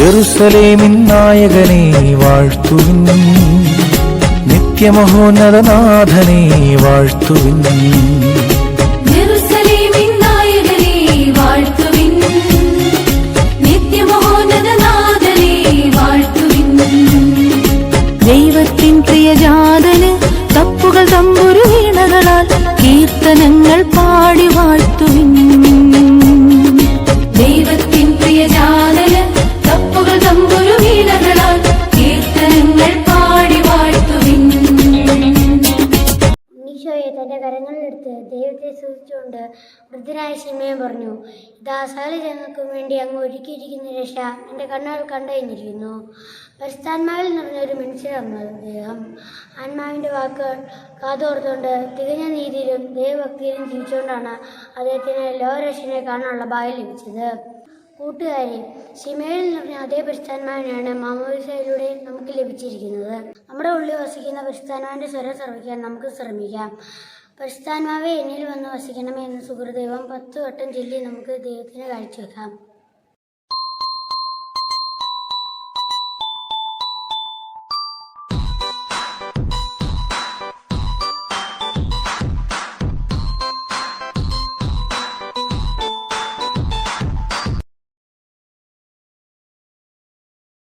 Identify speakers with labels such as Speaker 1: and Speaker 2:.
Speaker 1: യെരൂശലേമിൻ നായകനെ വാഴ്ത്തുവിൻ, നിത്യമഹോന്നതനാഥനെ വാഴ്ത്തുവിൻ.
Speaker 2: യെരൂശലേമിൻ നായകനെ വാഴ്ത്തുവിൻ, നിത്യമഹോന്നതനാഥനെ വാഴ്ത്തുവിൻ. ദൈവത്തിൻ പ്രിയജാതന് തപ്പുകൾ തമ്പുരു വീണകളാൽ കീർത്തനങ്ങൾ പാടി വാഴ്ത്തുവിൻ. ദൈവത്തിൻ പ്രിയജാതന് തപ്പുകൾ തമ്പുരു വീണകളാൽ കീർത്തനങ്ങൾ പാടി വാഴ്ത്തുവിൻ.
Speaker 3: ഈശോയെ തന്റെ കരങ്ങളിലെടുത്ത് ദൈവത്തെ സ്തുതിച്ചുകൊണ്ട് വൃദ്ധനായ ശിമയോൻ പറഞ്ഞു, ഇതാ സകല ജനങ്ങൾക്കും വേണ്ടി അങ്ങ് ഒരുക്കിയിരിക്കുന്ന രക്ഷ എൻ്റെ കണ്ണുകൾ കണ്ടുകഴിഞ്ഞിരിക്കുന്നു. പരിശുദ്ധാത്മാവിൽ നിറഞ്ഞൊരു മനുഷ്യരാണ് അദ്ദേഹം. ആത്മാവിൻ്റെ വാക്കുകൾ കാതോർത്തുകൊണ്ട് തികഞ്ഞ നീതിയിലും ദൈവഭക്തിയിലും ജീവിച്ചുകൊണ്ടാണ് അദ്ദേഹത്തിന് ലോകരക്ഷനെ കാണാനുള്ള ഭാഗ്യം ലഭിച്ചത്. കൂട്ടുകാരെ, ശിമയോനിൽ നിറഞ്ഞ അതേ പരിശുദ്ധാത്മാവിനെയാണ് മാമോദീസയിലൂടെ നമുക്ക് ലഭിച്ചിരിക്കുന്നത്. നമ്മുടെ ഉള്ളിൽ വസിക്കുന്ന പരിശുദ്ധാത്മാവിൻ്റെ സ്വരം ശ്രവിക്കാൻ നമുക്ക് ശ്രമിക്കാം. പരിശുദ്ധാത്മാവേ എന്നിൽ വന്ന് വസിക്കണമേ എന്ന സുഹൃദൈവം 10 വട്ടം ചൊല്ലി നമുക്ക് ദൈവത്തിന് കാഴ്ചവെക്കാം.